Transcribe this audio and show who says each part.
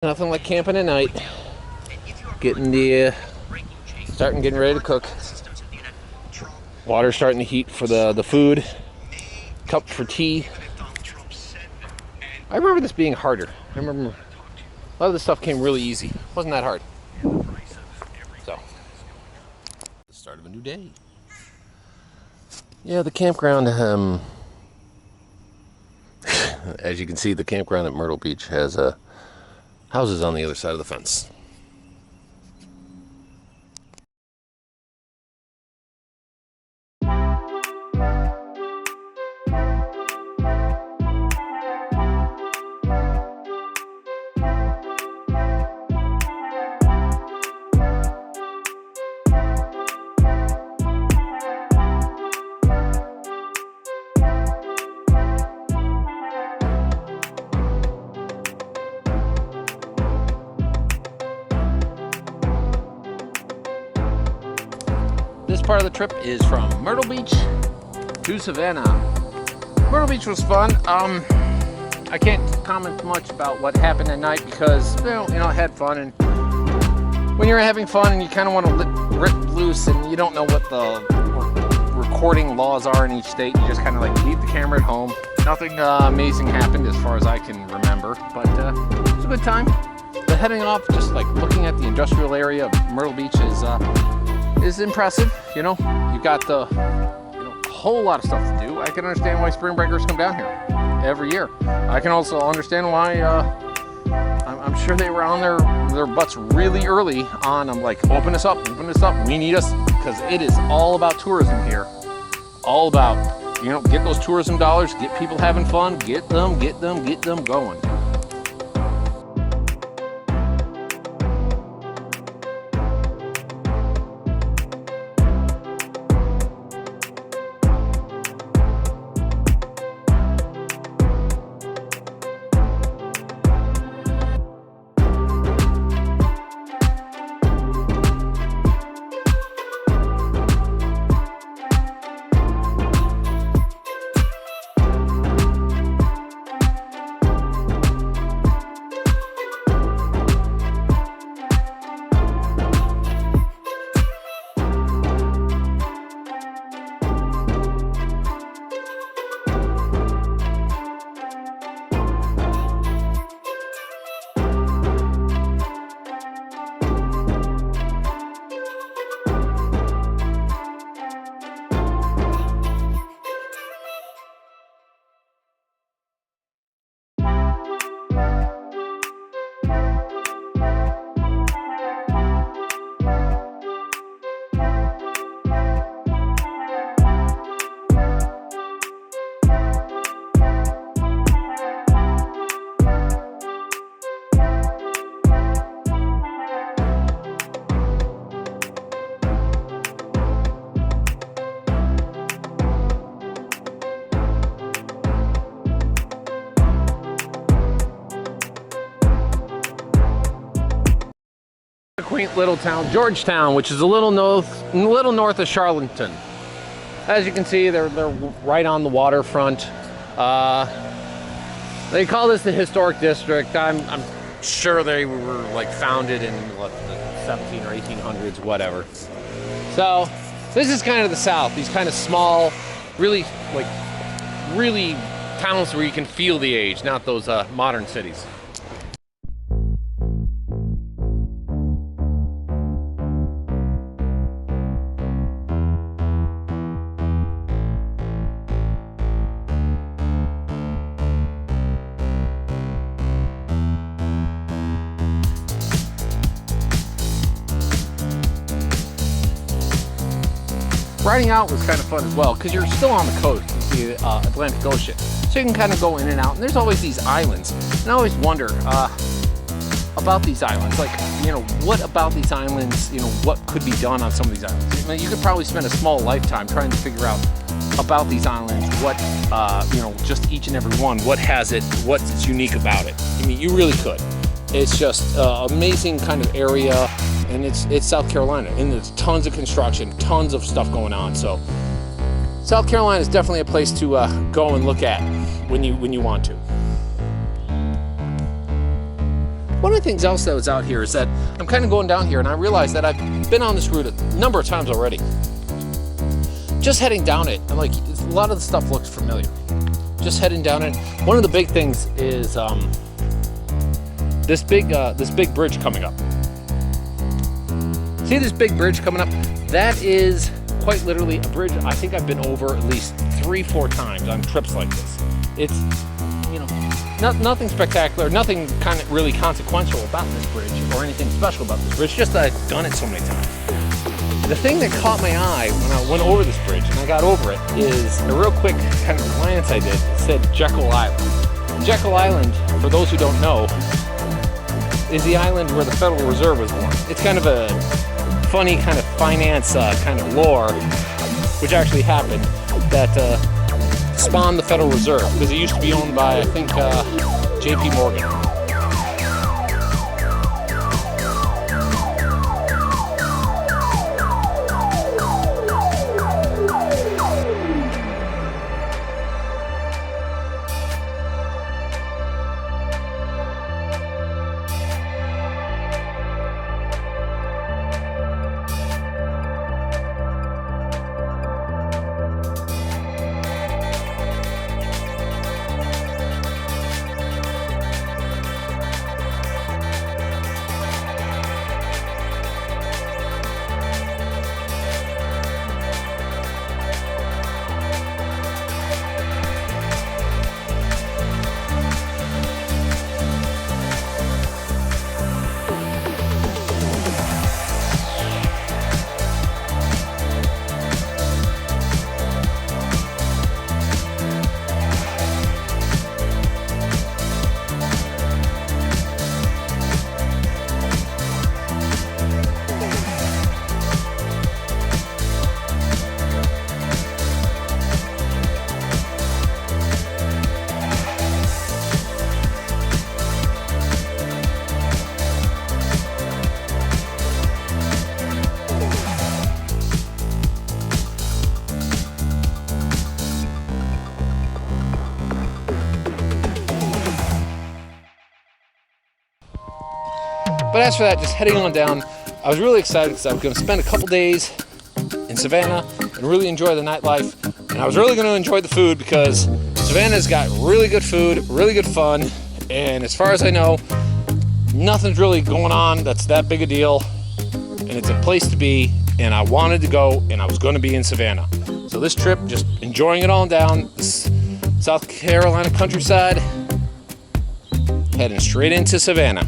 Speaker 1: Nothing like camping at night. Getting getting ready to cook. Water starting to heat for the food. Cup for tea. I remember this being harder. I remember a lot of this stuff came really easy. It wasn't that hard. So, the start of a new day. Yeah, the campground, as you can see, the campground at Myrtle Beach has houses on the other side of the fence. This part of the trip is from Myrtle Beach to Savannah. Myrtle Beach was fun. I can't comment much about what happened at night because, I had fun. And when you're having fun and you kind of want to rip loose and you don't know what the recording laws are in each state, you just kind of like leave the camera at home. Nothing amazing happened as far as I can remember, but it was a good time. But heading off, just like looking at the industrial area of Myrtle Beach is impressive. You got a whole lot of stuff to do. I can understand why spring breakers come down here every year. I can also understand why I'm sure they were on their butts really early on. I'm like, open this up, we need us, because it is all about tourism here. All about, get those tourism dollars, get people having fun, get them going. Quaint little town, Georgetown, which is a little north of Charlottesville. As you can see, they're right on the waterfront. They call this the historic district. I'm sure they were like founded in what, the 17 or 1800s, whatever. So this is kind of the South. These kind of small, really towns where you can feel the age, not those modern cities. Riding out was kind of fun as well because you're still on the coast, the Atlantic Ocean, so you can kind of go in and out. And there's always these islands, and I always wonder about these islands. Like, what about these islands? What could be done on some of these islands? I mean, you could probably spend a small lifetime trying to figure out about these islands. What, just each and every one. What has it? What's unique about it? I mean, you really could. It's just amazing kind of area. And it's South Carolina, and there's tons of construction, tons of stuff going on. So South Carolina is definitely a place to go and look at when you want to. One of the things else that was out here is that I'm kind of going down here and I realized that I've been on this route a number of times already. Just heading down it, I'm like, a lot of the stuff looks familiar. Just heading down it. One of the big things is this big bridge coming up. See this big bridge coming up? That is quite literally a bridge I think I've been over at least 3-4 times on trips like this. It's, you know, nothing spectacular, nothing kind of really consequential about this bridge or anything special about this bridge, just that I've done it so many times. The thing that caught my eye when I went over this bridge and I got over it is a real quick kind of glance I did. It said Jekyll Island. Jekyll Island, for those who don't know, is the island where the Federal Reserve was born. It's kind of a funny kind of finance kind of lore, which actually happened, that spawned the Federal Reserve, because it used to be owned by, I think, J.P. Morgan. But as for that, just heading on down, I was really excited because I was going to spend a couple days in Savannah and really enjoy the nightlife. And I was really going to enjoy the food because Savannah's got really good food, really good fun. And as far as I know, nothing's really going on that's that big a deal. And it's a place to be. And I wanted to go, and I was going to be in Savannah. So this trip, just enjoying it all down this South Carolina countryside, heading straight into Savannah.